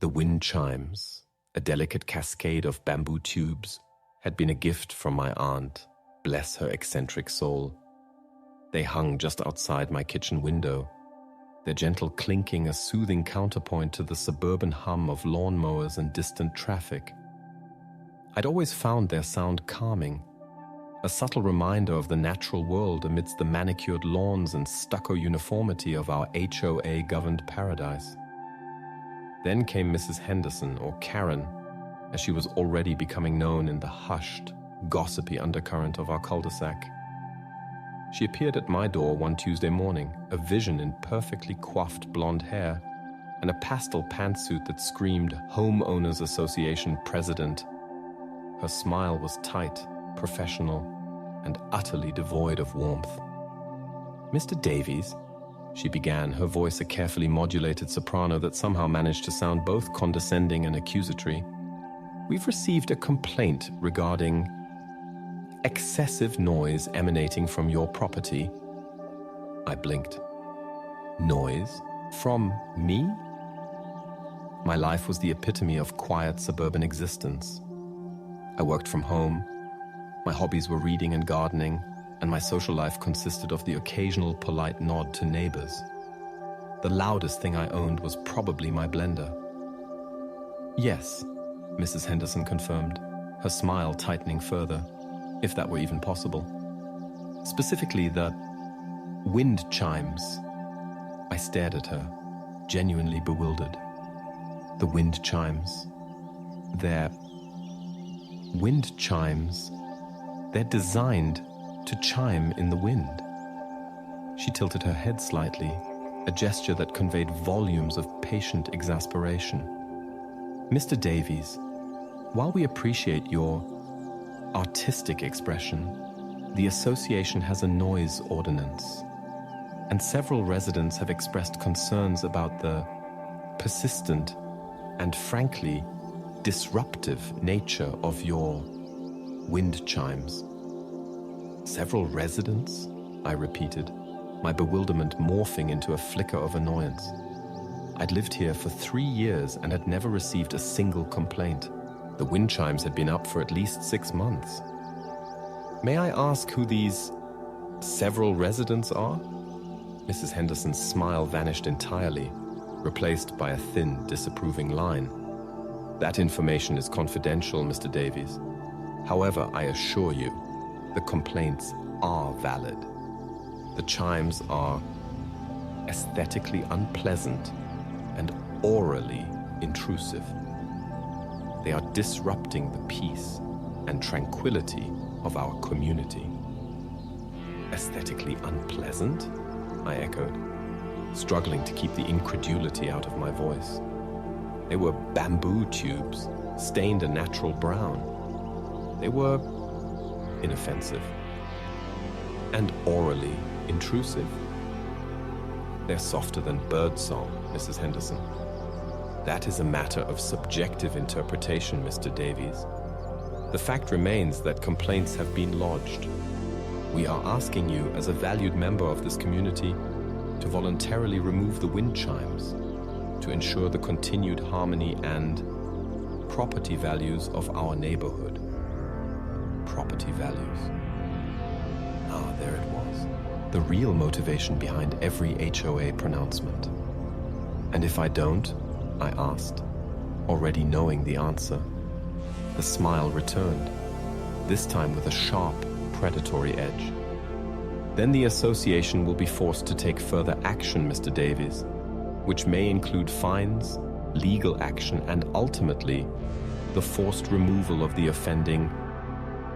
The wind chimes, a delicate cascade of bamboo tubes, had been a gift from my aunt, bless her eccentric soul. They hung just outside my kitchen window, their gentle clinking a soothing counterpoint to the suburban hum of lawnmowers and distant traffic. I'd always found their sound calming, a subtle reminder of the natural world amidst the manicured lawns and stucco uniformity of our HOA-governed paradise. Then came Mrs. Henderson, or Karen, as she was already becoming known in the hushed, gossipy undercurrent of our cul-de-sac. She appeared at my door one Tuesday morning, a vision in perfectly coiffed blonde hair and a pastel pantsuit that screamed Homeowners Association President. Her smile was tight, professional, and utterly devoid of warmth. "Mr. Davies," she began, her voice a carefully modulated soprano that somehow managed to sound both condescending and accusatory, "we've received a complaint regarding excessive noise emanating from your property." I blinked. Noise? From me? My life was the epitome of quiet suburban existence. I worked from home. My hobbies were reading and gardening, and my social life consisted of the occasional polite nod to neighbors. The loudest thing I owned was probably my blender. "Yes," Mrs. Henderson confirmed, her smile tightening further, if that were even possible. "Specifically the wind chimes." I stared at her, genuinely bewildered. The wind chimes. They're wind chimes. They're designed to chime in the wind. She tilted her head slightly, a gesture that conveyed volumes of patient exasperation. "Mr. Davies, while we appreciate your artistic expression, the association has a noise ordinance, and several residents have expressed concerns about the persistent and frankly disruptive nature of your wind chimes." "Several residents?" I repeated, my bewilderment morphing into a flicker of annoyance. I'd lived here for 3 years and had never received a single complaint. The wind chimes had been up for at least 6 months. "May I ask who these several residents are?" Mrs. Henderson's smile vanished entirely, replaced by a thin, disapproving line. "That information is confidential, Mr. Davies. However, I assure you, the complaints are valid. The chimes are aesthetically unpleasant and orally intrusive. They are disrupting the peace and tranquility of our community." "Aesthetically unpleasant?" I echoed, struggling to keep the incredulity out of my voice. They were bamboo tubes, stained a natural brown. They were inoffensive and orally intrusive. "They're softer than birdsong, Mrs. Henderson." "That is a matter of subjective interpretation, Mr. Davies. The fact remains that complaints have been lodged. We are asking you, as a valued member of this community, to voluntarily remove the wind chimes to ensure the continued harmony and property values of our neighborhood." Property values. Ah, there it was. The real motivation behind every HOA pronouncement. "And if I don't?" I asked, already knowing the answer. The smile returned, this time with a sharp, predatory edge. "Then the association will be forced to take further action, Mr. Davies, which may include fines, legal action, and ultimately, the forced removal of the offending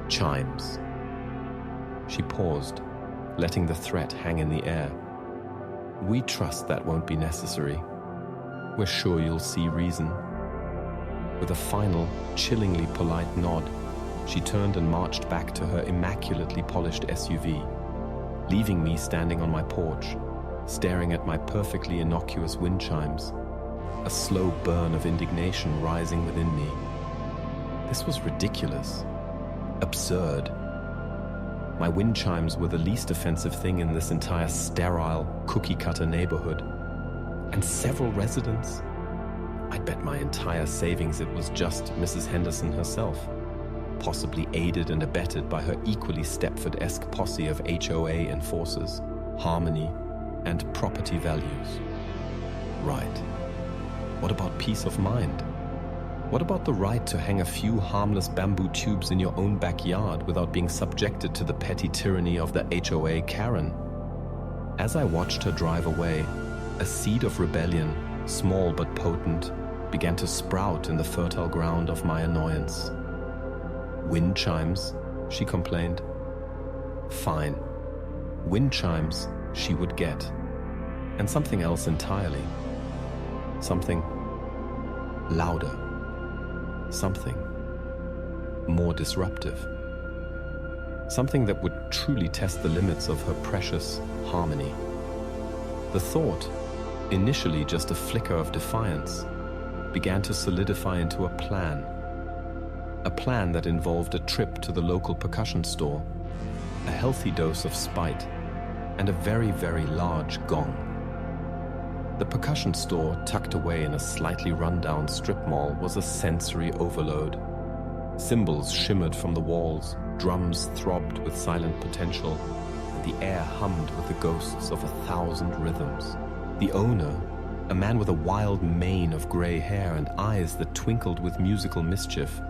chimes." She paused, letting the threat hang in the air. "We trust that won't be necessary. We're sure you'll see reason." With a final, chillingly polite nod, she turned and marched back to her immaculately polished SUV, leaving me standing on my porch, staring at my perfectly innocuous wind chimes, a slow burn of indignation rising within me. This was ridiculous, absurd. My wind chimes were the least offensive thing in this entire sterile, cookie-cutter neighborhood. And several residents? I'd bet my entire savings it was just Mrs. Henderson herself, possibly aided and abetted by her equally Stepford-esque posse of HOA enforcers, harmony, and property values. Right. What about peace of mind? What about the right to hang a few harmless bamboo tubes in your own backyard without being subjected to the petty tyranny of the HOA Karen? As I watched her drive away, a seed of rebellion, small but potent, began to sprout in the fertile ground of my annoyance. Wind chimes, she complained. Fine. Wind chimes she would get. And something else entirely. Something louder. Something more disruptive. Something that would truly test the limits of her precious harmony. The thought, initially just a flicker of defiance, began to solidify into a plan. A plan that involved a trip to the local percussion store, a healthy dose of spite, and a very, very large gong. The percussion store, tucked away in a slightly run-down strip mall, was a sensory overload. Cymbals shimmered from the walls, drums throbbed with silent potential, and the air hummed with the ghosts of 1,000 rhythms. The owner, a man with a wild mane of gray hair and eyes that twinkled with musical mischief,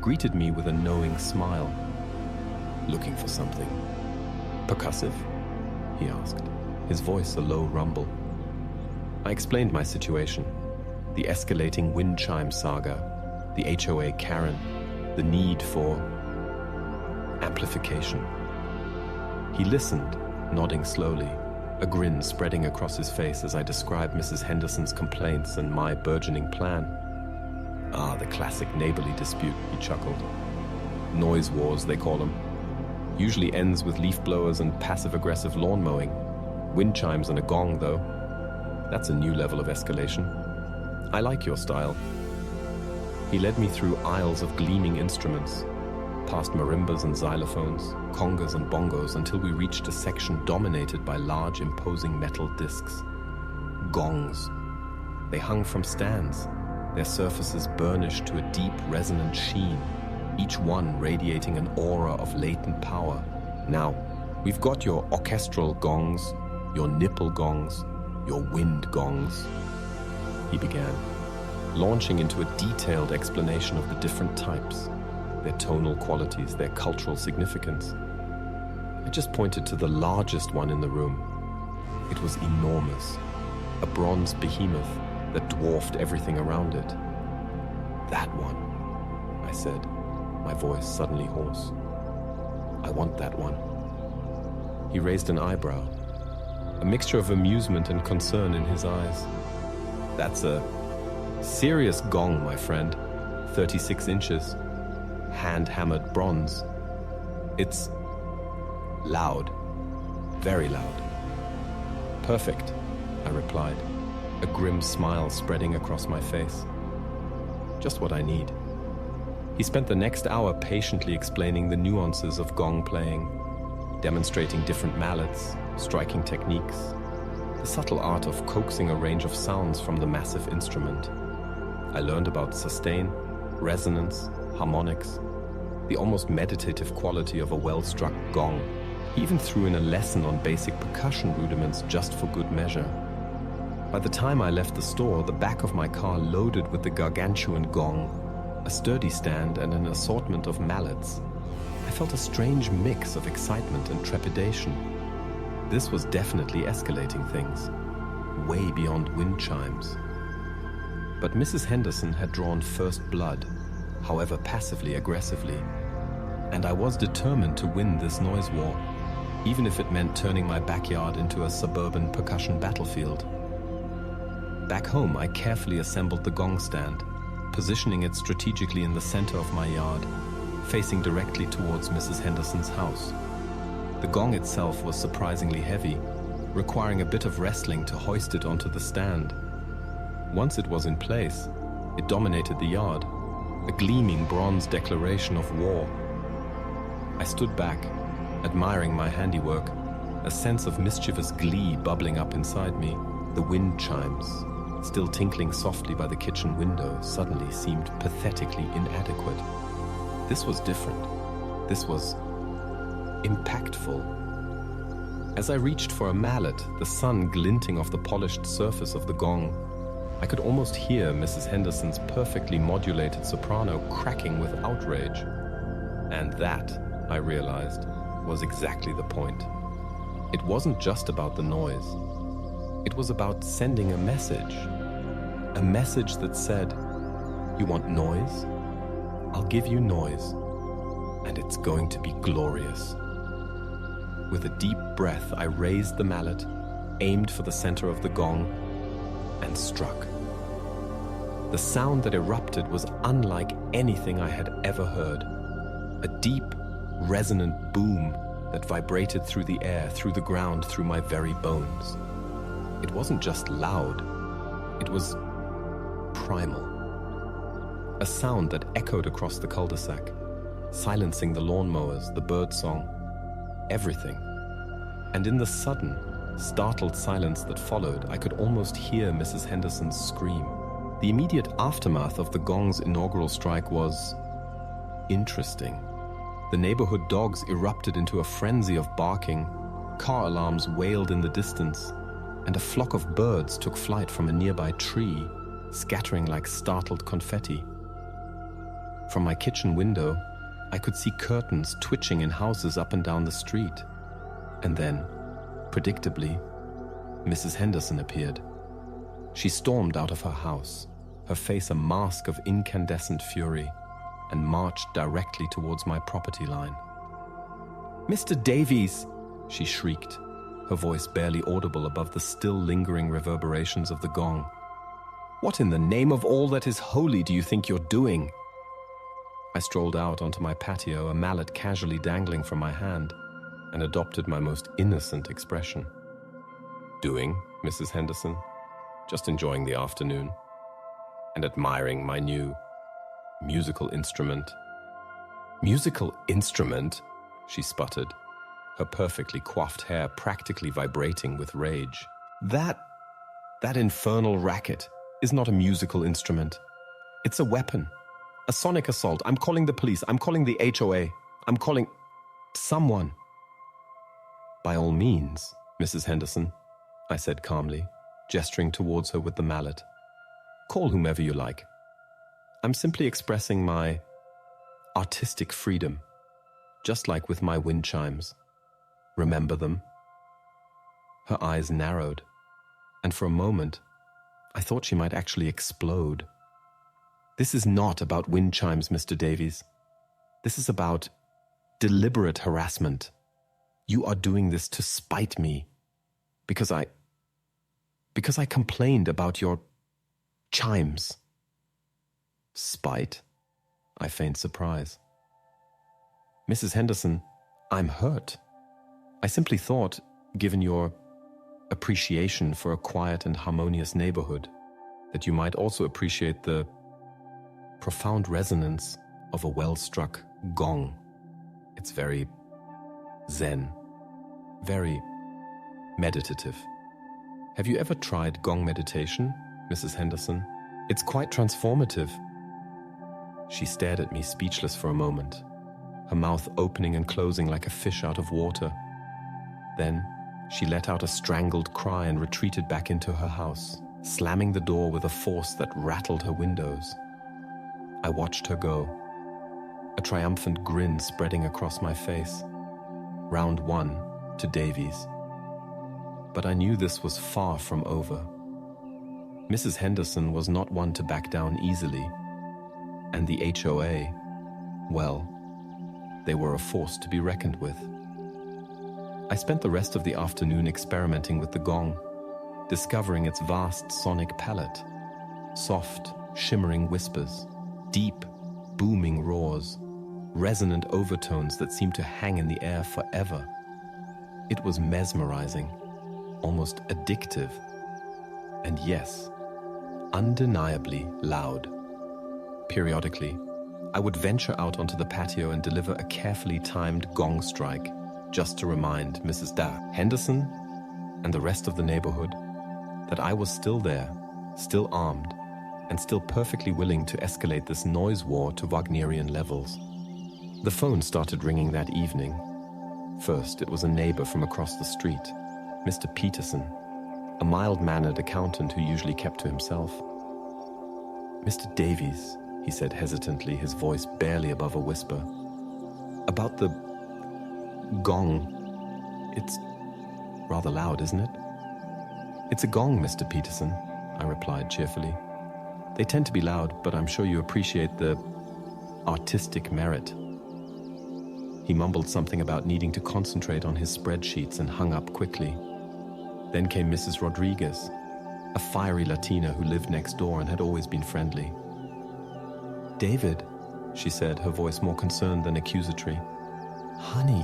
greeted me with a knowing smile. Looking for something percussive? He asked, his voice a low rumble. I explained my situation, the escalating wind chime saga, the HOA Karen, the need for amplification. He listened, nodding slowly, a grin spreading across his face as I described Mrs. Henderson's complaints and my burgeoning plan. Ah, the classic neighborly dispute, he chuckled. Noise wars, they call them. Usually ends with leaf blowers and passive-aggressive lawn mowing. Wind chimes and a gong, though. That's a new level of escalation. I like your style. He led me through aisles of gleaming instruments, past marimbas and xylophones, congas and bongos, until we reached a section dominated by large, imposing metal discs. Gongs. They hung from stands, their surfaces burnished to a deep, resonant sheen, each one radiating an aura of latent power. Now, we've got your orchestral gongs, your nipple gongs, your wind gongs, he began, launching into a detailed explanation of the different types, their tonal qualities, their cultural significance. I just pointed to the largest one in the room. It was enormous, a bronze behemoth that dwarfed everything around it. That one, I said, my voice suddenly hoarse. I want that one. He raised an eyebrow, a mixture of amusement and concern in his eyes. That's a serious gong, my friend. 36 inches. Hand-hammered bronze. It's loud. Very loud. Perfect, I replied, a grim smile spreading across my face. Just what I need. He spent the next hour patiently explaining the nuances of gong playing, demonstrating different mallets, striking techniques, the subtle art of coaxing a range of sounds from the massive instrument. I learned about sustain, resonance, harmonics, the almost meditative quality of a well-struck gong. He even threw in a lesson on basic percussion rudiments just for good measure. By the time I left the store, the back of my car loaded with the gargantuan gong, a sturdy stand and an assortment of mallets, I felt a strange mix of excitement and trepidation. This was definitely escalating things, way beyond wind chimes. But Mrs. Henderson had drawn first blood, however passively aggressively, and I was determined to win this noise war, even if it meant turning my backyard into a suburban percussion battlefield. Back home, I carefully assembled the gong stand, positioning it strategically in the center of my yard, facing directly towards Mrs. Henderson's house. The gong itself was surprisingly heavy, requiring a bit of wrestling to hoist it onto the stand. Once it was in place, it dominated the yard, a gleaming bronze declaration of war. I stood back, admiring my handiwork, a sense of mischievous glee bubbling up inside me. The wind chimes, still tinkling softly by the kitchen window, suddenly seemed pathetically inadequate. This was different. This was impactful. As I reached for a mallet, the sun glinting off the polished surface of the gong, I could almost hear Mrs. Henderson's perfectly modulated soprano cracking with outrage. And that, I realized, was exactly the point. It wasn't just about the noise. It was about sending a message that said, "You want noise? I'll give you noise, and it's going to be glorious." With a deep breath, I raised the mallet, aimed for the center of the gong, and struck. The sound that erupted was unlike anything I had ever heard. A deep, resonant boom that vibrated through the air, through the ground, through my very bones. It wasn't just loud, it was primal. A sound that echoed across the cul-de-sac, silencing the lawnmowers, the birdsong, everything. And in the sudden, startled silence that followed, I could almost hear Mrs. Henderson's scream. The immediate aftermath of the gong's inaugural strike was interesting. The neighborhood dogs erupted into a frenzy of barking, car alarms wailed in the distance, and a flock of birds took flight from a nearby tree, scattering like startled confetti. From my kitchen window, I could see curtains twitching in houses up and down the street. And then, predictably, Mrs. Henderson appeared. She stormed out of her house, her face a mask of incandescent fury, and marched directly towards my property line. "Mr. Davies!" she shrieked, her voice barely audible above the still lingering reverberations of the gong. "What in the name of all that is holy do you think you're doing?" I strolled out onto my patio, a mallet casually dangling from my hand, and adopted my most innocent expression. "Doing, Mrs. Henderson? Just enjoying the afternoon and admiring my new musical instrument." "Musical instrument?" she sputtered, her perfectly coiffed hair practically vibrating with rage. That infernal racket is not a musical instrument. It's a weapon. A sonic assault. I'm calling the police. I'm calling the HOA. I'm calling someone. "By all means, Mrs. Henderson," I said calmly, gesturing towards her with the mallet. "Call whomever you like. I'm simply expressing my artistic freedom, just like with my wind chimes. Remember them?" Her eyes narrowed, and for a moment, I thought she might actually explode. "This is not about wind chimes, Mr. Davies. This is about deliberate harassment. You are doing this to spite me, because I complained about your chimes." "Spite?" I feigned surprise. "Mrs. Henderson, I'm hurt. I simply thought, given your appreciation for a quiet and harmonious neighborhood, that you might also appreciate the profound resonance of a well-struck gong. It's very zen, very meditative. Have you ever tried gong meditation, Mrs. Henderson? It's quite transformative." She stared at me, speechless for a moment, her mouth opening and closing like a fish out of water. Then she let out a strangled cry and retreated back into her house, slamming the door with a force that rattled her windows. I watched her go, a triumphant grin spreading across my face. Round one to Davies. But I knew this was far from over. Mrs. Henderson was not one to back down easily, and the HOA, well, they were a force to be reckoned with. I spent the rest of the afternoon experimenting with the gong, discovering its vast sonic palette. Soft, shimmering whispers, deep, booming roars, resonant overtones that seemed to hang in the air forever. It was mesmerizing, almost addictive, and yes, undeniably loud. Periodically, I would venture out onto the patio and deliver a carefully timed gong strike, just to remind Mrs. Henderson and the rest of the neighborhood that I was still there, still armed, and still perfectly willing to escalate this noise war to Wagnerian levels. The phone started ringing that evening. First, it was a neighbor from across the street, Mr. Peterson, a mild-mannered accountant who usually kept to himself. "Mr. Davies," he said hesitantly, his voice barely above a whisper. "About the gong. It's rather loud, isn't it?" "It's a gong, Mr. Peterson," I replied cheerfully. "They tend to be loud, but I'm sure you appreciate the artistic merit." He mumbled something about needing to concentrate on his spreadsheets and hung up quickly. Then came Mrs. Rodriguez, a fiery Latina who lived next door and had always been friendly. "David," she said, her voice more concerned than accusatory. "Honey,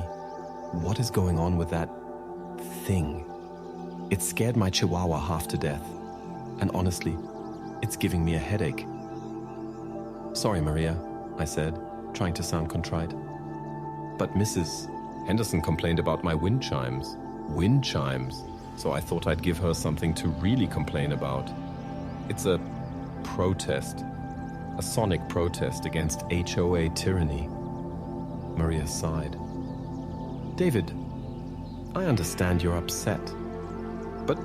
what is going on with that thing? It scared my chihuahua half to death, and honestly, it's giving me a headache." "Sorry, Maria," I said, trying to sound contrite. "But Mrs. Henderson complained about my wind chimes." "Wind chimes?" So I thought I'd give her something to really complain about. "It's a protest, a sonic protest against HOA tyranny." Maria sighed. "David, I understand you're upset, but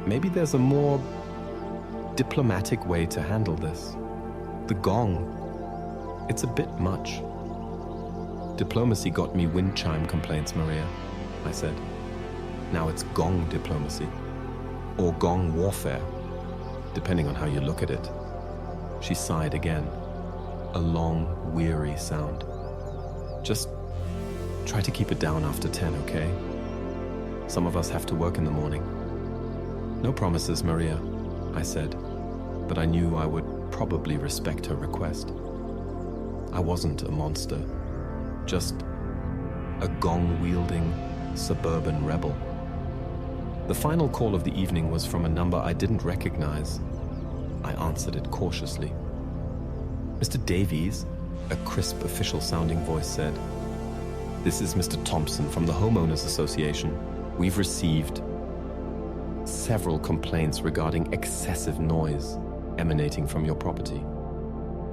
maybe there's a more diplomatic way to handle this. The gong, it's a bit much." "Diplomacy got me wind chime complaints, Maria," I said. "Now it's gong diplomacy, or gong warfare, depending on how you look at it." She sighed again, a long, weary sound. "Just try to keep it down after 10, okay? Some of us have to work in the morning." "No promises, Maria," I said, but I knew I would probably respect her request. I wasn't a monster, just a gong-wielding suburban rebel. The final call of the evening was from a number I didn't recognize. I answered it cautiously. "Mr. Davies," a crisp official-sounding voice said. "This is Mr. Thompson from the Homeowners Association. We've received several complaints regarding excessive noise emanating from your property.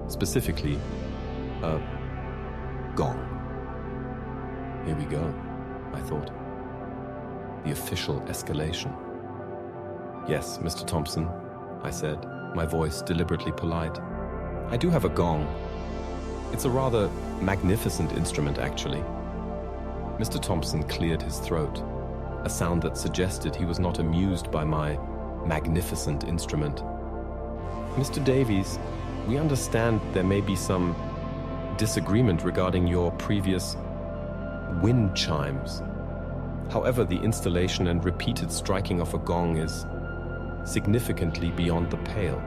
Specifically, a gong." Here we go, I thought. The official escalation. "Yes, Mr. Thompson," I said, my voice deliberately polite. "I do have a gong. It's a rather magnificent instrument, actually." Mr. Thompson cleared his throat, a sound that suggested he was not amused by my magnificent instrument. "Mr. Davies, we understand there may be some disagreement regarding your previous wind chimes. However, the installation and repeated striking of a gong is significantly beyond the pale.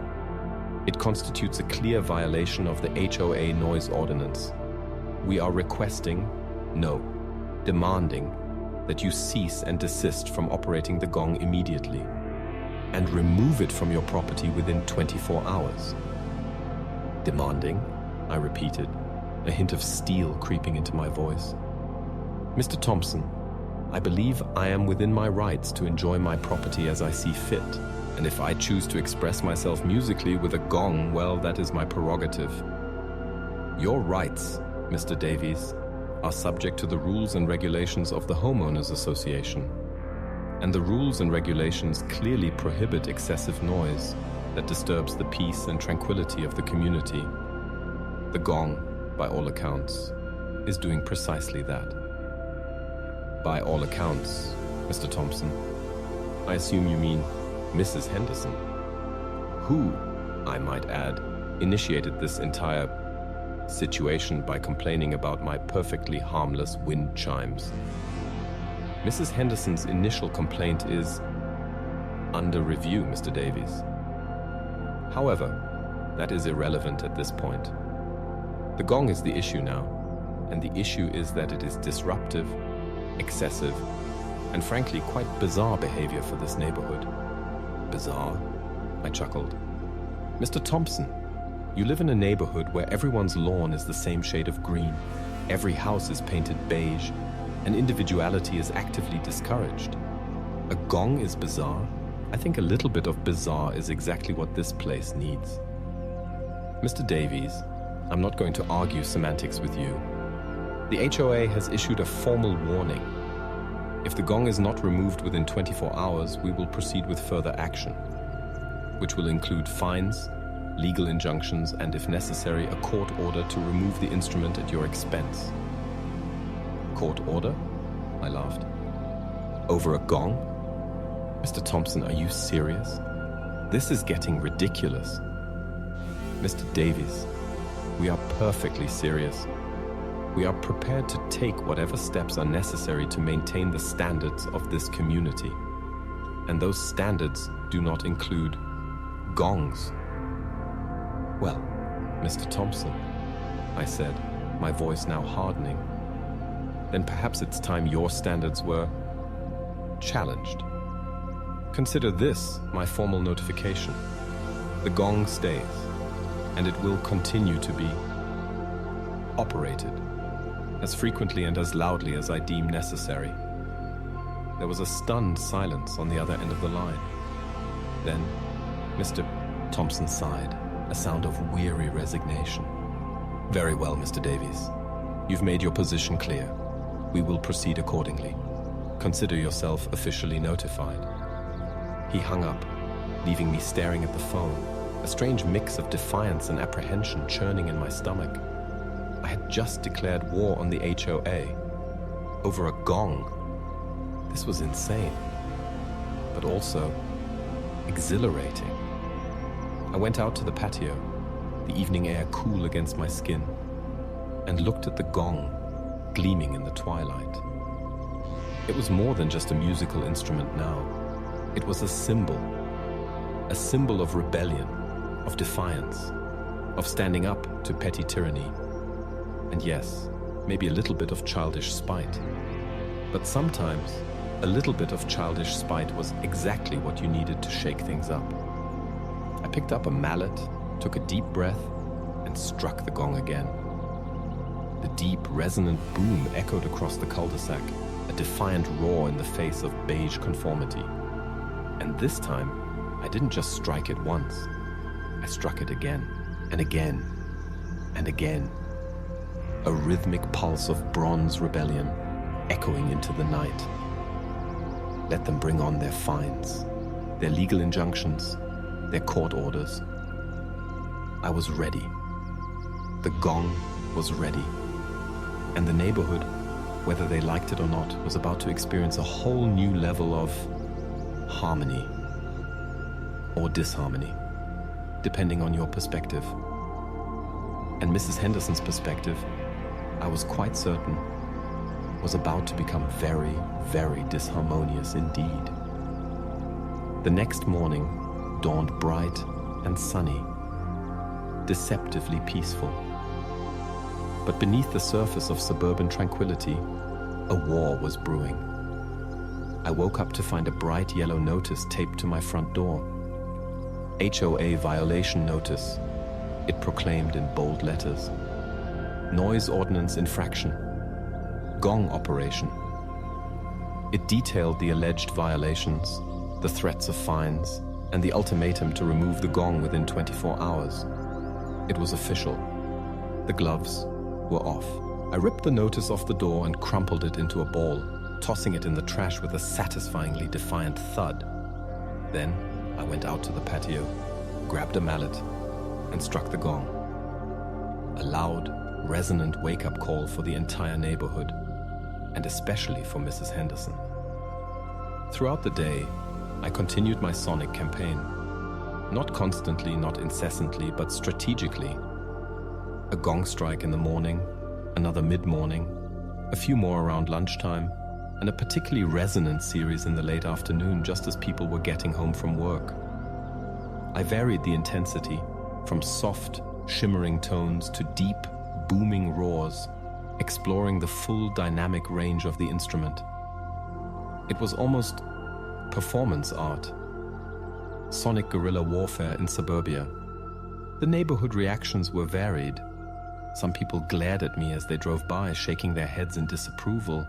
It constitutes a clear violation of the HOA noise ordinance. We are requesting, no, demanding, that you cease and desist from operating the gong immediately and remove it from your property within 24 hours. "Demanding?" I repeated, a hint of steel creeping into my voice. "Mr. Thompson, I believe I am within my rights to enjoy my property as I see fit, and if I choose to express myself musically with a gong, well, that is my prerogative. Your rights, Mr. Davies, are subject to the rules and regulations of the Homeowners Association, and the rules and regulations clearly prohibit excessive noise that disturbs the peace and tranquility of the community. The gong, by all accounts, is doing precisely that." "By all accounts, Mr. Thompson, I assume you mean Mrs. Henderson, who, I might add, initiated this entire situation by complaining about my perfectly harmless wind chimes. Mrs. Henderson's initial complaint is under review, Mr. Davies. However, that is irrelevant at this point. The gong is the issue now, and the issue is that it is disruptive, excessive, and frankly quite bizarre behavior for this neighborhood." "Bizarre?" I chuckled. "Mr. Thompson, you live in a neighborhood where everyone's lawn is the same shade of green, every house is painted beige, and individuality is actively discouraged. A gong is bizarre, I think a little bit of bizarre is exactly what this place needs. Mr. Davies, I'm not going to argue semantics with you. The HOA has issued a formal warning. If the gong is not removed within 24 hours, we will proceed with further action, which will include fines, legal injunctions, and if necessary, a court order to remove the instrument at your expense. Court order? I laughed. Over a gong? Mr. Thompson, are you serious? This is getting ridiculous. Mr. Davies, we are perfectly serious. We are prepared to take whatever steps are necessary to maintain the standards of this community. And those standards do not include gongs. Well, Mr. Thompson, I said, my voice now hardening, then perhaps it's time your standards were challenged. Consider this my formal notification. The gong stays, and it will continue to be operated as frequently and as loudly as I deem necessary. There was a stunned silence on the other end of the line. Then Mr. Thompson sighed, a sound of weary resignation. Very well, Mr. Davies. You've made your position clear. We will proceed accordingly. Consider yourself officially notified. He hung up, leaving me staring at the phone, a strange mix of defiance and apprehension churning in my stomach. I had just declared war on the HOA over a gong. This was insane, but also exhilarating. I went out to the patio, the evening air cool against my skin, and looked at the gong gleaming in the twilight. It was more than just a musical instrument now. It was a symbol of rebellion, of defiance, of standing up to petty tyranny. And yes, maybe a little bit of childish spite. But sometimes, a little bit of childish spite was exactly what you needed to shake things up. I picked up a mallet, took a deep breath, and struck the gong again. The deep, resonant boom echoed across the cul-de-sac, a defiant roar in the face of beige conformity. And this time, I didn't just strike it once. I struck it again, and again, and again. A rhythmic pulse of bronze rebellion, echoing into the night. Let them bring on their fines, their legal injunctions, their court orders. I was ready. The gong was ready. And the neighborhood, whether they liked it or not, was about to experience a whole new level of harmony or disharmony, depending on your perspective. And Mrs. Henderson's perspective, I was quite certain, was about to become very, very disharmonious indeed. The next morning dawned bright and sunny, deceptively peaceful. But beneath the surface of suburban tranquility, a war was brewing. I woke up to find a bright yellow notice taped to my front door. HOA violation notice, it proclaimed in bold letters. Noise ordinance infraction. Gong operation. It detailed the alleged violations, the threats of fines, and the ultimatum to remove the gong within 24 hours. It was official. The gloves were off. I ripped the notice off the door and crumpled it into a ball, tossing it in the trash with a satisfyingly defiant thud. Then I went out to the patio, grabbed a mallet, and struck the gong. A loud, resonant wake-up call for the entire neighborhood, and especially for Mrs. Henderson. Throughout the day, I continued my sonic campaign. Not constantly, not incessantly, but strategically. A gong strike in the morning, another mid-morning, a few more around lunchtime, and a particularly resonant series in the late afternoon just as people were getting home from work. I varied the intensity from soft, shimmering tones to deep, booming roars, exploring the full dynamic range of the instrument. It was almost performance art. Sonic guerrilla warfare in suburbia. The neighborhood reactions were varied. Some people glared at me as they drove by, shaking their heads in disapproval.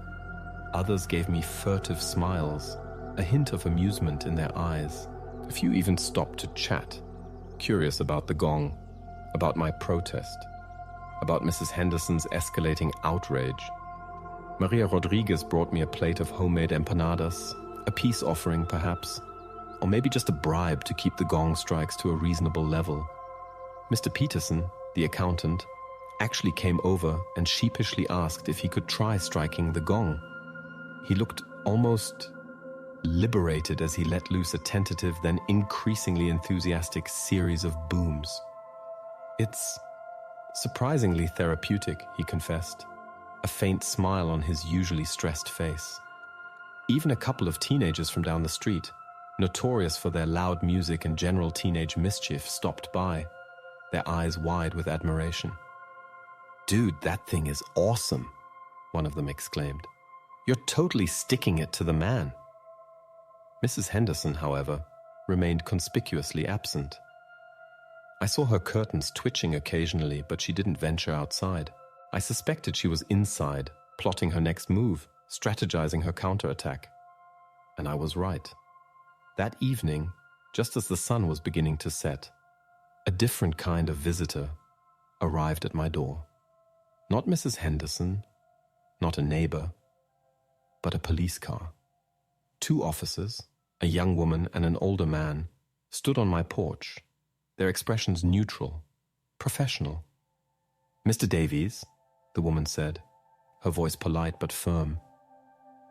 Others gave me furtive smiles, a hint of amusement in their eyes. A few even stopped to chat, curious about the gong, about my protest, about Mrs. Henderson's escalating outrage. Maria Rodriguez brought me a plate of homemade empanadas, a peace offering perhaps, or maybe just a bribe to keep the gong strikes to a reasonable level. Mr. Peterson, the accountant, actually came over and sheepishly asked if he could try striking the gong. He looked almost liberated as he let loose a tentative, then increasingly enthusiastic series of booms. "It's surprisingly therapeutic," he confessed, a faint smile on his usually stressed face. Even a couple of teenagers from down the street, notorious for their loud music and general teenage mischief, stopped by, their eyes wide with admiration. "Dude, that thing is awesome," one of them exclaimed. "You're totally sticking it to the man." Mrs. Henderson, however, remained conspicuously absent. I saw her curtains twitching occasionally, but she didn't venture outside. I suspected she was inside, plotting her next move, strategizing her counterattack. And I was right. That evening, just as the sun was beginning to set, a different kind of visitor arrived at my door. Not Mrs. Henderson, not a neighbor, but a police car. 2 officers, a young woman and an older man, stood on my porch, their expressions neutral, professional. "Mr. Davies," the woman said, her voice polite but firm,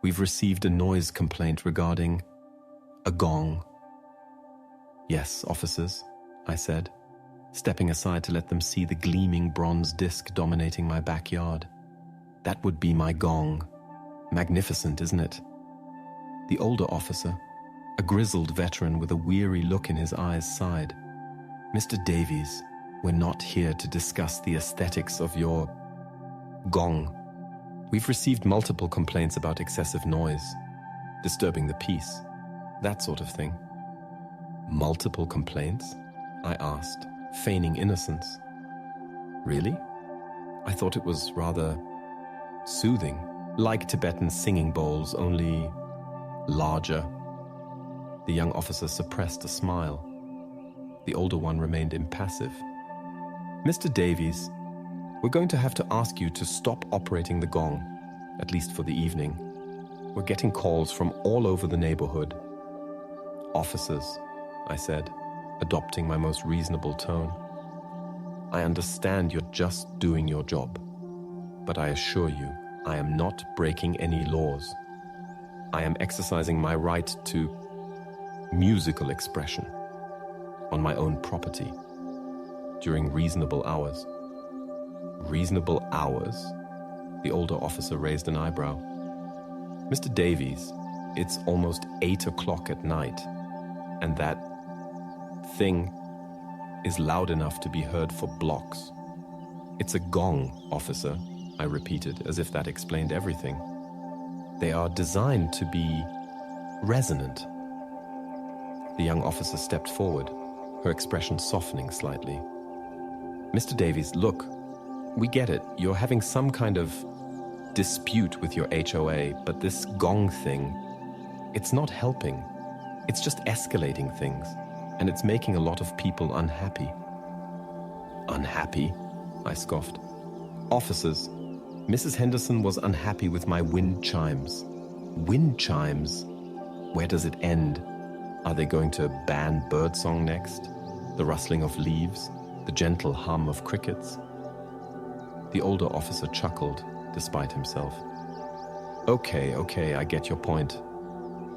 "we've received a noise complaint regarding a gong." "Yes, officers," I said, stepping aside to let them see the gleaming bronze disc dominating my backyard. "That would be my gong. Magnificent, isn't it?" The older officer, a grizzled veteran with a weary look in his eyes, sighed. "Mr. Davies, we're not here to discuss the aesthetics of your gong. We've received multiple complaints about excessive noise, disturbing the peace, that sort of thing." "Multiple complaints?" I asked, feigning innocence. "Really? I thought it was rather soothing, like Tibetan singing bowls, only larger." The young officer suppressed a smile. The older one remained impassive. "Mr. Davies, we're going to have to ask you to stop operating the gong, at least for the evening. We're getting calls from all over the neighborhood." "Officers," I said, adopting my most reasonable tone, "I understand you're just doing your job, but I assure you, I am not breaking any laws. I am exercising my right to musical expression on my own property during reasonable hours." "Reasonable hours?" The older officer raised an eyebrow. "Mr. Davies, it's almost 8 o'clock at night, and that thing is loud enough to be heard for blocks." "It's a gong, officer," I repeated, as if that explained everything. "They are designed to be resonant." The young officer stepped forward, her expression softening slightly. "Mr. Davies, look, we get it. You're having some kind of dispute with your HOA, but this gong thing, it's not helping. It's just escalating things, and it's making a lot of people unhappy." "Unhappy?" I scoffed. "Officers, Mrs. Henderson was unhappy with my wind chimes." "Wind chimes? Where does it end? Are they going to ban birdsong next? The rustling of leaves? The gentle hum of crickets?" The older officer chuckled, despite himself. Okay, I get your point.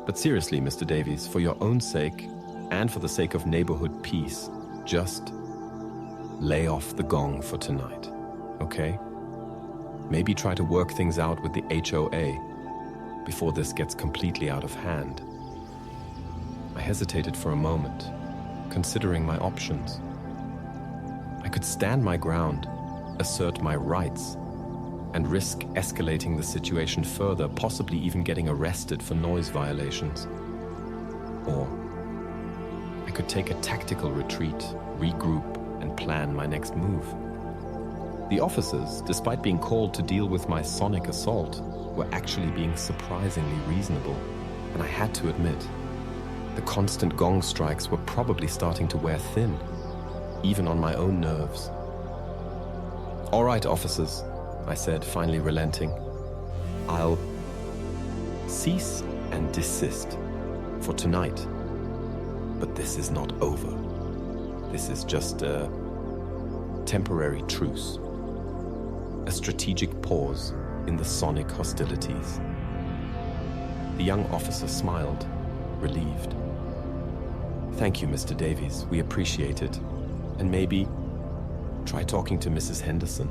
But seriously, Mr. Davies, for your own sake, and for the sake of neighborhood peace, just lay off the gong for tonight, okay? Maybe try to work things out with the HOA before this gets completely out of hand." I hesitated for a moment, considering my options. I could stand my ground, assert my rights, and risk escalating the situation further, possibly even getting arrested for noise violations. Or I could take a tactical retreat, regroup, and plan my next move. The officers, despite being called to deal with my sonic assault, were actually being surprisingly reasonable, and I had to admit, The constant gong strikes were probably starting to wear thin, even on my own nerves. "All right, officers," I said, finally relenting. "I'll cease and desist for tonight. But this is not over. This is just a temporary truce. A strategic pause in the sonic hostilities." The young officer smiled, relieved. "Thank you, Mr. Davies. We appreciate it. And maybe try talking to Mrs. Henderson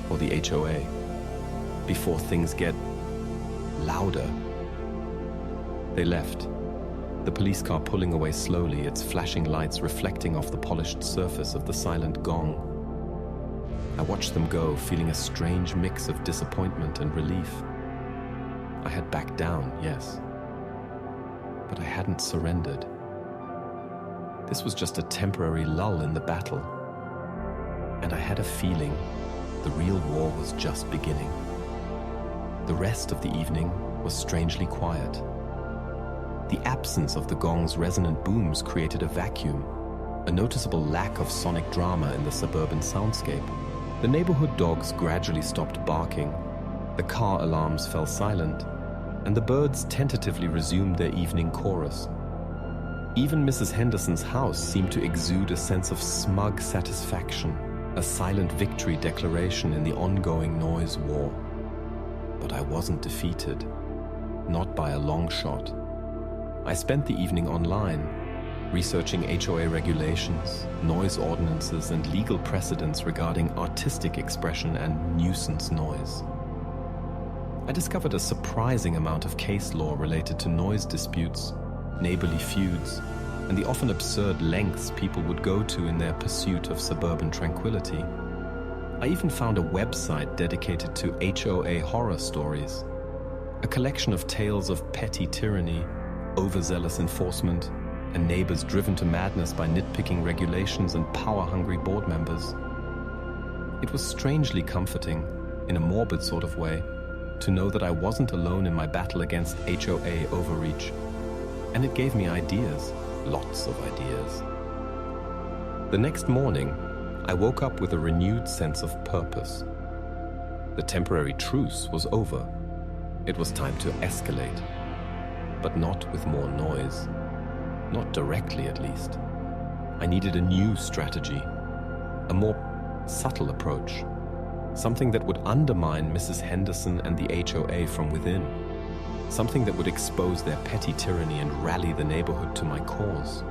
or the HOA before things get louder." They left, the police car pulling away slowly, its flashing lights reflecting off the polished surface of the silent gong. I watched them go, feeling a strange mix of disappointment and relief. I had backed down, yes, but I hadn't surrendered. This was just a temporary lull in the battle, and I had a feeling the real war was just beginning. The rest of the evening was strangely quiet. The absence of the gong's resonant booms created a vacuum, a noticeable lack of sonic drama in the suburban soundscape. The neighborhood dogs gradually stopped barking, the car alarms fell silent, and the birds tentatively resumed their evening chorus. Even Mrs. Henderson's house seemed to exude a sense of smug satisfaction, a silent victory declaration in the ongoing noise war. But I wasn't defeated, not by a long shot. I spent the evening online, researching HOA regulations, noise ordinances, and legal precedents regarding artistic expression and nuisance noise. I discovered a surprising amount of case law related to noise disputes, neighborly feuds, and the often absurd lengths people would go to in their pursuit of suburban tranquility. I even found a website dedicated to HOA horror stories, a collection of tales of petty tyranny, overzealous enforcement, and neighbors driven to madness by nitpicking regulations and power-hungry board members. It was strangely comforting, in a morbid sort of way, to know that I wasn't alone in my battle against HOA overreach. And it gave me ideas, lots of ideas. The next morning, I woke up with a renewed sense of purpose. The temporary truce was over. It was time to escalate. But not with more noise. Not directly, at least. I needed a new strategy, a more subtle approach, something that would undermine Mrs. Henderson and the HOA from within, something that would expose their petty tyranny and rally the neighborhood to my cause.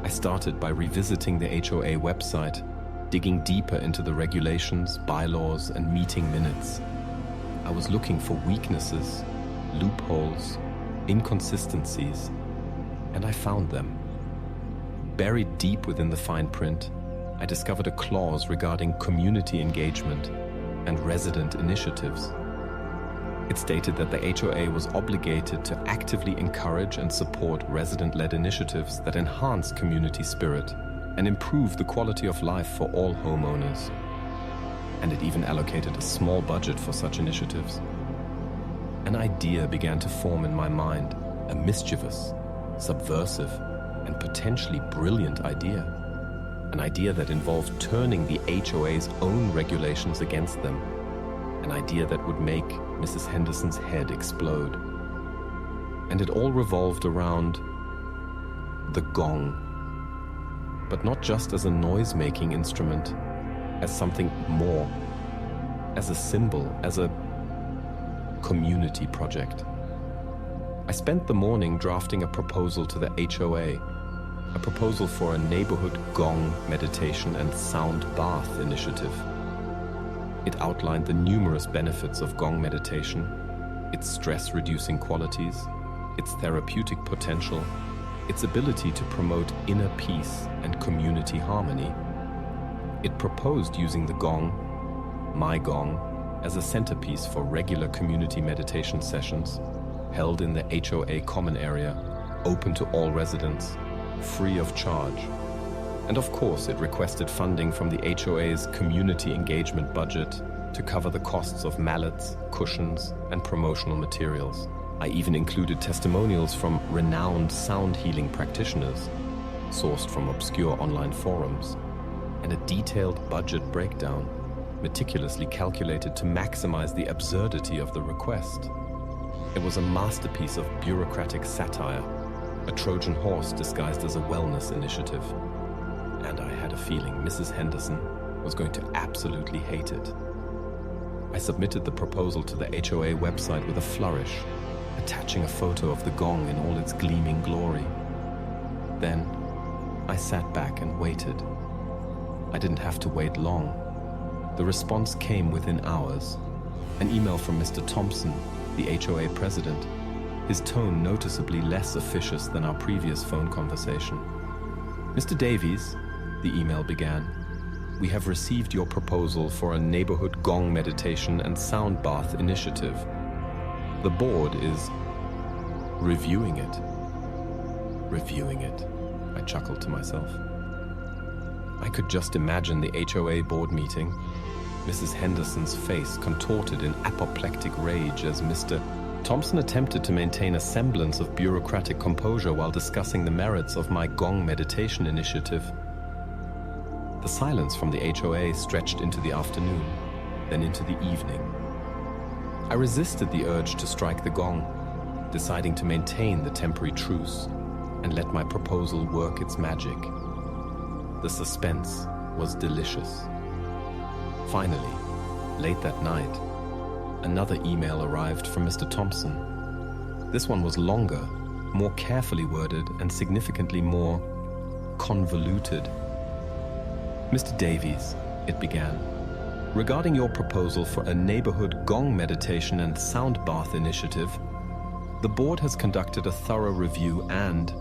I started by revisiting the HOA website, digging deeper into the regulations, bylaws, and meeting minutes. I was looking for weaknesses, loopholes, inconsistencies, and I found them. Buried deep within the fine print, I discovered a clause regarding community engagement and resident initiatives. It stated that the HOA was obligated to actively encourage and support resident-led initiatives that enhance community spirit and improve the quality of life for all homeowners. And it even allocated a small budget for such initiatives. An idea began to form in my mind, a mischievous, subversive, and potentially brilliant idea. An idea that involved turning the HOA's own regulations against them. An idea that would make Mrs. Henderson's head explode. And it all revolved around the gong. But not just as a noise-making instrument, as something more, as a symbol, as a community project. I spent the morning drafting a proposal to the HOA, a proposal for a neighborhood gong meditation and sound bath initiative. It outlined the numerous benefits of gong meditation, its stress-reducing qualities, its therapeutic potential, its ability to promote inner peace and community harmony. It proposed using the gong, my gong, as a centerpiece for regular community meditation sessions, held in the HOA common area, open to all residents, free of charge. And of course, it requested funding from the HOA's community engagement budget to cover the costs of mallets, cushions, and promotional materials. I even included testimonials from renowned sound healing practitioners, sourced from obscure online forums, and a detailed budget breakdown, meticulously calculated to maximize the absurdity of the request. It was a masterpiece of bureaucratic satire, a Trojan horse disguised as a wellness initiative. And I had a feeling Mrs. Henderson was going to absolutely hate it. I submitted the proposal to the HOA website with a flourish, attaching a photo of the Gong in all its gleaming glory. Then, I sat back and waited. I didn't have to wait long. The response came within hours. An email from Mr. Thompson, the HOA president, his tone noticeably less officious than our previous phone conversation. "Mr. Davies," the email began, "we have received your proposal for a neighborhood gong meditation and sound bath initiative. The board is reviewing it." Reviewing it, I chuckled to myself. I could just imagine the HOA board meeting, Mrs. Henderson's face contorted in apoplectic rage as Mr. Thompson attempted to maintain a semblance of bureaucratic composure while discussing the merits of my Gong meditation initiative. The silence from the HOA stretched into the afternoon, then into the evening. I resisted the urge to strike the gong, deciding to maintain the temporary truce and let my proposal work its magic. The suspense was delicious. Finally, late that night, another email arrived from Mr. Thompson. This one was longer, more carefully worded, and significantly more convoluted. "Mr. Davies," it began, "regarding your proposal for a neighborhood gong meditation and sound bath initiative, the board has conducted a thorough review and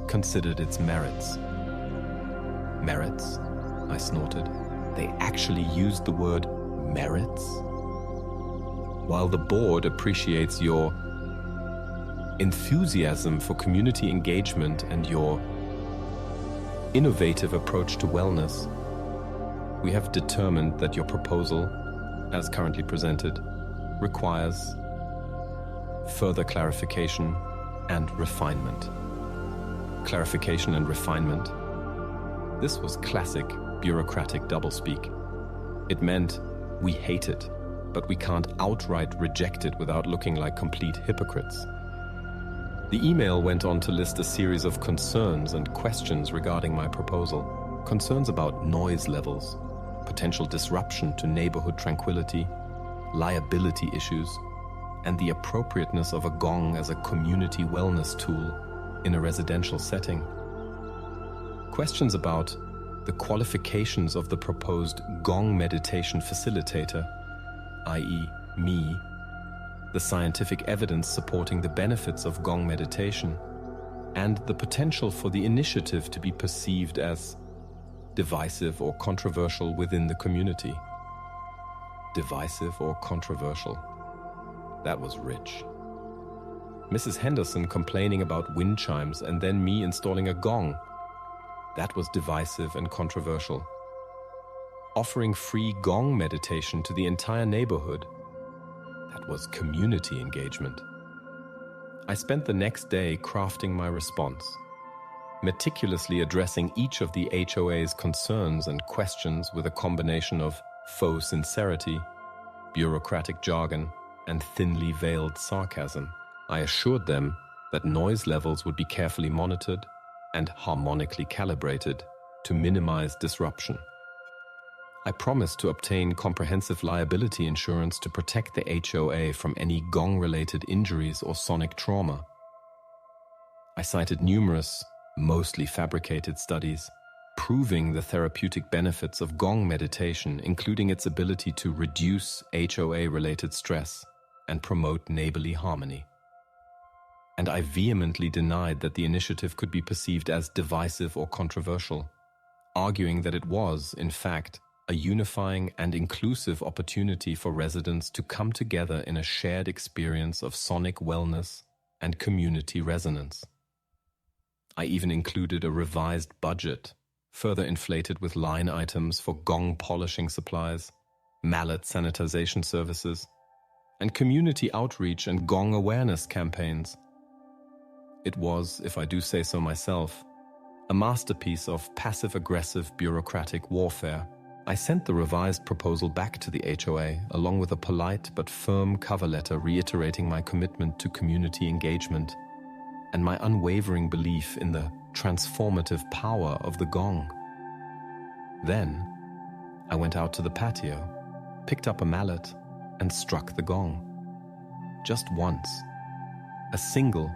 considered its merits." "Merits?" I snorted. They actually used the word merits? "While the board appreciates your enthusiasm for community engagement and your innovative approach to wellness, we have determined that your proposal, as currently presented, requires further clarification and refinement." Clarification and refinement. This was classic bureaucratic doublespeak. It meant we hate it, but we can't outright reject it without looking like complete hypocrites. The email went on to list a series of concerns and questions regarding my proposal. Concerns about noise levels, potential disruption to neighborhood tranquility, liability issues, and the appropriateness of a gong as a community wellness tool in a residential setting. Questions about the qualifications of the proposed gong meditation facilitator, i.e. me, the scientific evidence supporting the benefits of gong meditation, and the potential for the initiative to be perceived as divisive or controversial within the community. Divisive or controversial. That was rich. Mrs. Henderson complaining about wind chimes and then me installing a gong. That was divisive and controversial. Offering free gong meditation to the entire neighborhood. That was community engagement. I spent the next day crafting my response, meticulously addressing each of the HOA's concerns and questions with a combination of faux sincerity, bureaucratic jargon, and thinly veiled sarcasm. I assured them that noise levels would be carefully monitored and harmonically calibrated to minimize disruption. I promised to obtain comprehensive liability insurance to protect the HOA from any gong-related injuries or sonic trauma. I cited numerous, mostly fabricated studies proving the therapeutic benefits of gong meditation, including its ability to reduce HOA-related stress and promote neighborly harmony. And I vehemently denied that the initiative could be perceived as divisive or controversial, arguing that it was, in fact, a unifying and inclusive opportunity for residents to come together in a shared experience of sonic wellness and community resonance. I even included a revised budget, further inflated with line items for gong polishing supplies, mallet sanitization services, and community outreach and Gong awareness campaigns. It was, if I do say so myself, a masterpiece of passive-aggressive bureaucratic warfare. I sent the revised proposal back to the HOA, along with a polite but firm cover letter reiterating my commitment to community engagement and my unwavering belief in the transformative power of the gong. Then, I went out to the patio, picked up a mallet, and struck the gong. Just once. A single,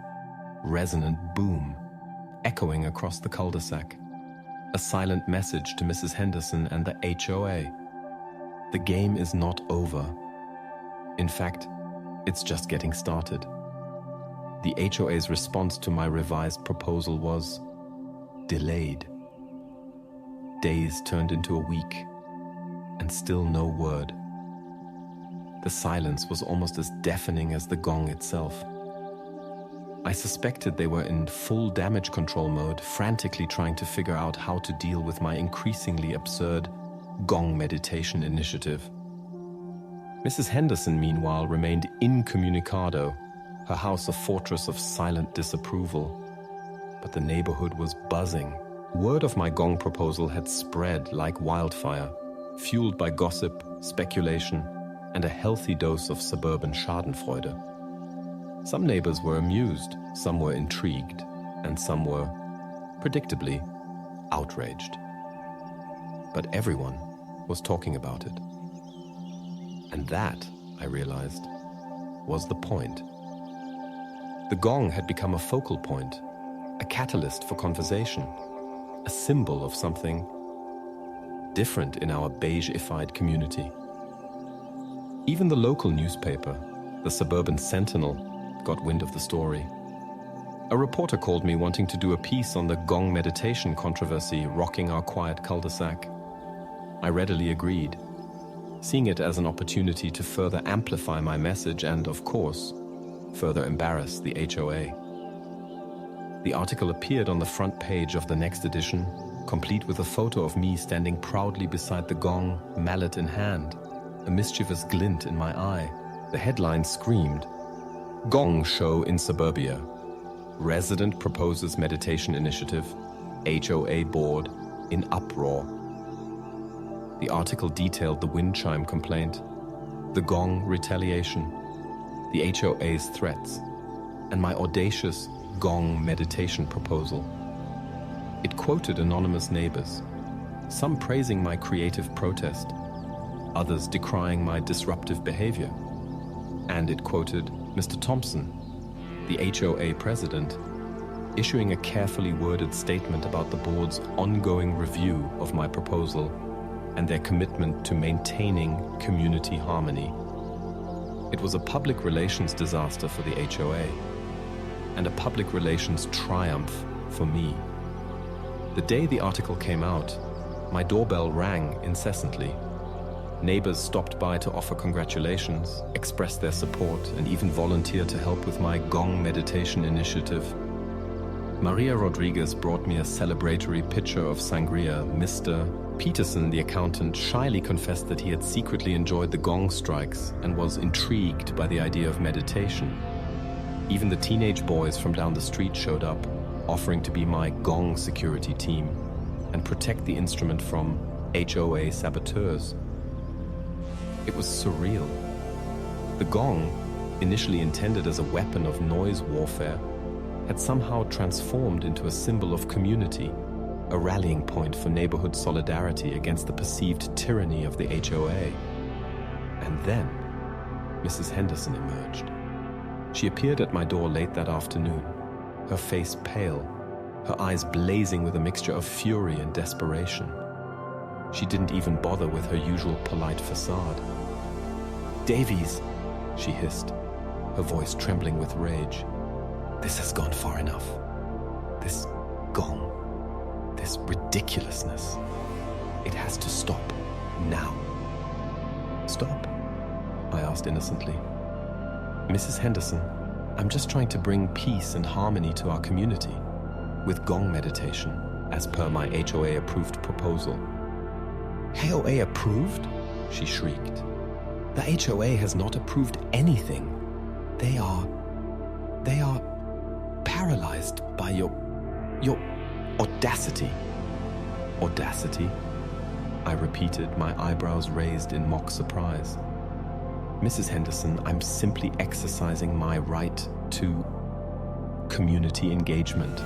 resonant boom, echoing across the cul-de-sac. A silent message to Mrs. Henderson and the HOA. The game is not over. In fact, it's just getting started. The HOA's response to my revised proposal was delayed. Days turned into a week, and still no word. The silence was almost as deafening as the gong itself. I suspected they were in full damage control mode, frantically trying to figure out how to deal with my increasingly absurd Gong meditation initiative. Mrs. Henderson, meanwhile, remained incommunicado, her house a fortress of silent disapproval. But the neighborhood was buzzing. Word of my Gong proposal had spread like wildfire, fueled by gossip, speculation, and a healthy dose of suburban schadenfreude. Some neighbors were amused, some were intrigued, and some were, predictably, outraged. But everyone was talking about it. And that, I realized, was the point. The gong had become a focal point, a catalyst for conversation, a symbol of something different in our beige-ified community. Even the local newspaper, the Suburban Sentinel, got wind of the story. A reporter called me wanting to do a piece on the Gong meditation controversy rocking our quiet cul-de-sac. I readily agreed, seeing it as an opportunity to further amplify my message and, of course, further embarrass the HOA. The article appeared on the front page of the next edition, complete with a photo of me standing proudly beside the gong, mallet in hand, a mischievous glint in my eye. The headline screamed, "Gong Show in Suburbia. Resident proposes meditation initiative. HOA board in uproar." The article detailed the wind chime complaint, the gong retaliation, the HOA's threats, and my audacious gong meditation proposal. It quoted anonymous neighbors, some praising my creative protest, others decrying my disruptive behavior. And it quoted Mr. Thompson, the HOA president, issuing a carefully worded statement about the board's ongoing review of my proposal and their commitment to maintaining community harmony. It was a public relations disaster for the HOA and a public relations triumph for me. The day the article came out, my doorbell rang incessantly. Neighbors stopped by to offer congratulations, express their support, and even volunteer to help with my Gong meditation initiative. Maria Rodriguez brought me a celebratory pitcher of sangria. Mr. Peterson, the accountant, shyly confessed that he had secretly enjoyed the gong strikes and was intrigued by the idea of meditation. Even the teenage boys from down the street showed up, offering to be my gong security team and protect the instrument from HOA saboteurs. It was surreal. The gong, initially intended as a weapon of noise warfare, had somehow transformed into a symbol of community, a rallying point for neighborhood solidarity against the perceived tyranny of the HOA. And then, Mrs. Henderson emerged. She appeared at my door late that afternoon, her face pale, her eyes blazing with a mixture of fury and desperation. She didn't even bother with her usual polite facade. "Davies," she hissed, her voice trembling with rage. "This has gone far enough. This gong, this ridiculousness. It has to stop now." "Stop?" I asked innocently. "Mrs. Henderson, I'm just trying to bring peace and harmony to our community with gong meditation, as per my HOA-approved proposal." "HOA approved?" she shrieked. The HOA has not approved anything. They are paralyzed by your audacity. Audacity? I repeated, my eyebrows raised in mock surprise. Mrs. Henderson, I'm simply exercising my right to community engagement,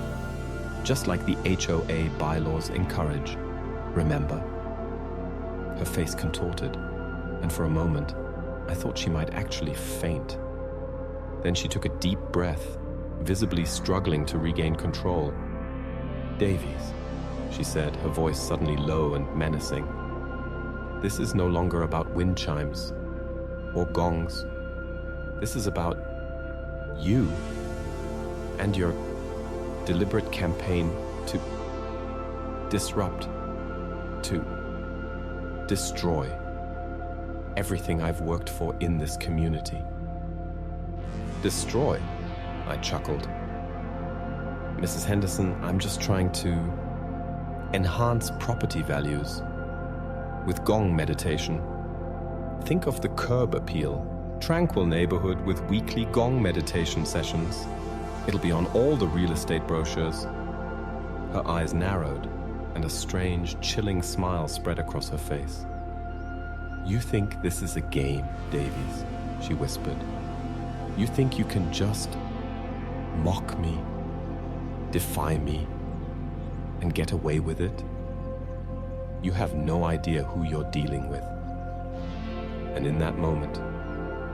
just like the HOA bylaws encourage. Remember? Her face contorted, and for a moment, I thought she might actually faint. Then she took a deep breath, visibly struggling to regain control. Davies, she said, her voice suddenly low and menacing. This is no longer about wind chimes or gongs. This is about you and your deliberate campaign to disrupt, to destroy everything I've worked for in this community. Destroy? I chuckled. Mrs. Henderson, I'm just trying to enhance property values with gong meditation. Think of the curb appeal. Tranquil neighborhood with weekly gong meditation sessions. It'll be on all the real estate brochures. Her eyes narrowed, and a strange, chilling smile spread across her face. You think this is a game, Davies, she whispered. You think you can just mock me, defy me, and get away with it? You have no idea who you're dealing with. And in that moment,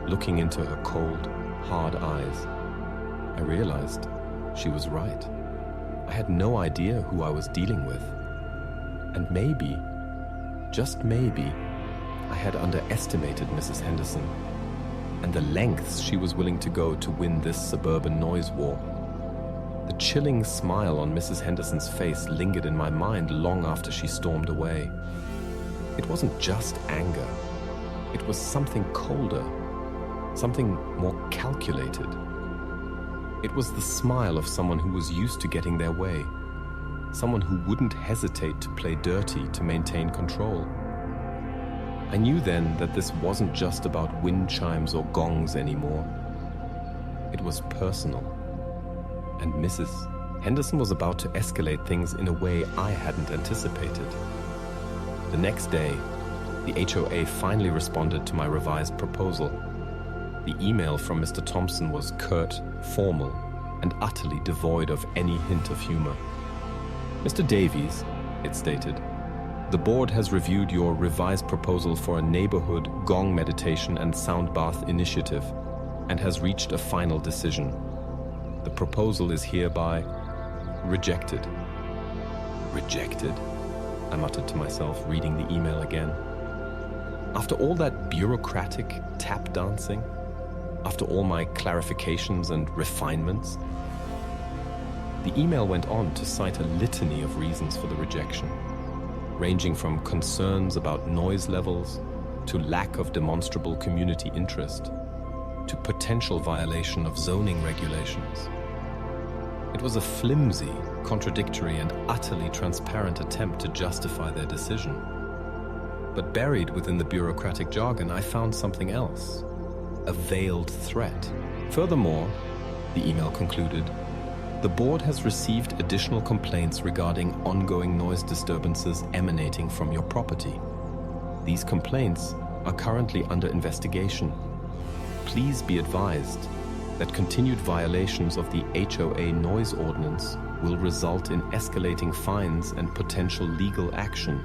looking into her cold, hard eyes, I realized she was right. I had no idea who I was dealing with. And maybe, just maybe, I had underestimated Mrs. Henderson and the lengths she was willing to go to win this suburban noise war. The chilling smile on Mrs. Henderson's face lingered in my mind long after she stormed away. It wasn't just anger. It was something colder, something more calculated. It was the smile of someone who was used to getting their way, someone who wouldn't hesitate to play dirty to maintain control. I knew then that this wasn't just about wind chimes or gongs anymore. It was personal. And Mrs. Henderson was about to escalate things in a way I hadn't anticipated. The next day, the HOA finally responded to my revised proposal. The email from Mr. Thompson was curt, formal, and utterly devoid of any hint of humor. Mr. Davies, it stated, the board has reviewed your revised proposal for a neighborhood gong meditation and sound bath initiative and has reached a final decision. The proposal is hereby rejected. Rejected? I muttered to myself, reading the email again. After all that bureaucratic tap dancing, after all my clarifications and refinements, the email went on to cite a litany of reasons for the rejection, ranging from concerns about noise levels to lack of demonstrable community interest to potential violation of zoning regulations. It was a flimsy, contradictory, and utterly transparent attempt to justify their decision. But buried within the bureaucratic jargon, I found something else, a veiled threat. Furthermore, the email concluded, the board has received additional complaints regarding ongoing noise disturbances emanating from your property. These complaints are currently under investigation. Please be advised that continued violations of the HOA noise ordinance will result in escalating fines and potential legal action,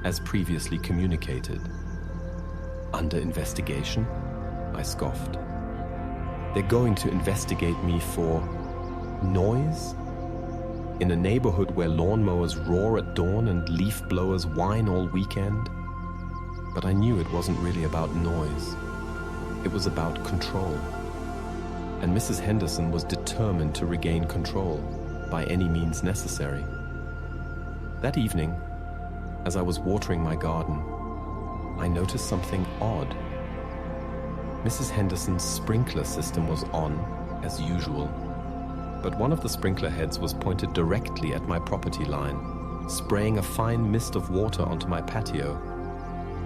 as previously communicated. Under investigation? I scoffed. They're going to investigate me for noise? In a neighborhood where lawnmowers roar at dawn and leaf blowers whine all weekend? But I knew it wasn't really about noise. It was about control. And Mrs. Henderson was determined to regain control by any means necessary. That evening, as I was watering my garden, I noticed something odd. Mrs. Henderson's sprinkler system was on, as usual, but one of the sprinkler heads was pointed directly at my property line, spraying a fine mist of water onto my patio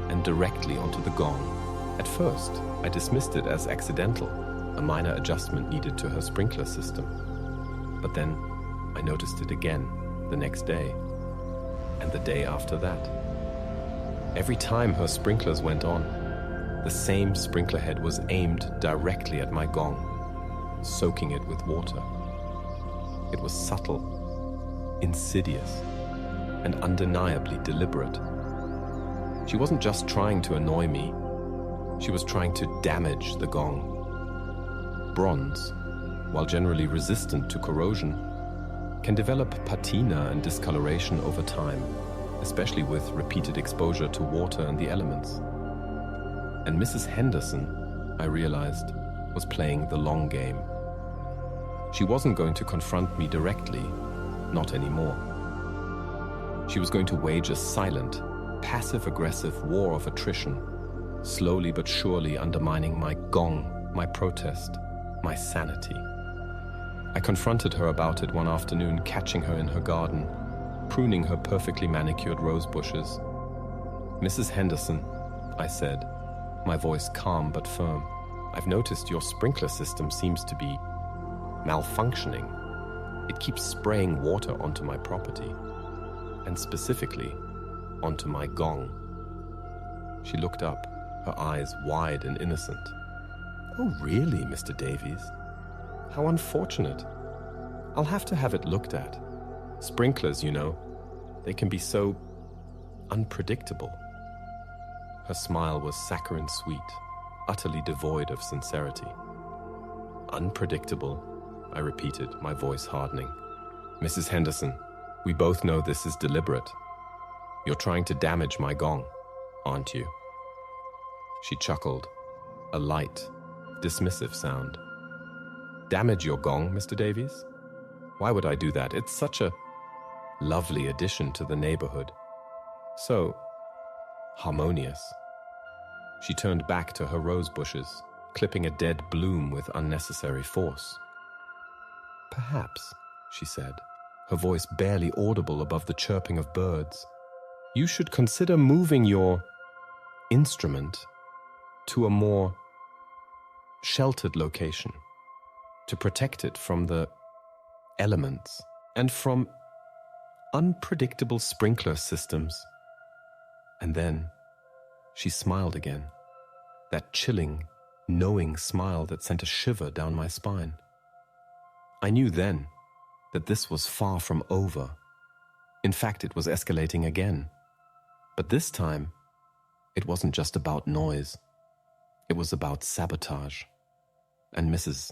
and directly onto the gong. At first, I dismissed it as accidental, a minor adjustment needed to her sprinkler system. But then I noticed it again the next day, and the day after that. Every time her sprinklers went on, the same sprinkler head was aimed directly at my gong, soaking it with water. It was subtle, insidious, and undeniably deliberate. She wasn't just trying to annoy me, she was trying to damage the gong. Bronze, while generally resistant to corrosion, can develop patina and discoloration over time, especially with repeated exposure to water and the elements. And Mrs. Henderson, I realized, was playing the long game. She wasn't going to confront me directly, not anymore. She was going to wage a silent, passive-aggressive war of attrition, slowly but surely undermining my gong, my protest, my sanity. I confronted her about it one afternoon, catching her in her garden, pruning her perfectly manicured rose bushes. "Mrs. Henderson," I said, my voice calm but firm, "I've noticed your sprinkler system seems to be malfunctioning. It keeps spraying water onto my property, and specifically onto my gong." She looked up, her eyes wide and innocent. "Oh, really, Mr. Davies? How unfortunate. I'll have to have it looked at. Sprinklers, you know, they can be so unpredictable." Her smile was saccharine sweet, utterly devoid of sincerity. "Unpredictable," I repeated, my voice hardening. "Mrs. Henderson, we both know this is deliberate. You're trying to damage my gong, aren't you?" She chuckled, a light, dismissive sound. "Damage your gong, Mr. Davies? Why would I do that? It's such a lovely addition to the neighborhood. So harmonious." She turned back to her rose bushes, clipping a dead bloom with unnecessary force. "Perhaps," she said, her voice barely audible above the chirping of birds, "you should consider moving your instrument to a more sheltered location to protect it from the elements and from unpredictable sprinkler systems." And then she smiled again, that chilling, knowing smile that sent a shiver down my spine. I knew then that this was far from over. In fact, it was escalating again. But this time, it wasn't just about noise. It was about sabotage. And Mrs.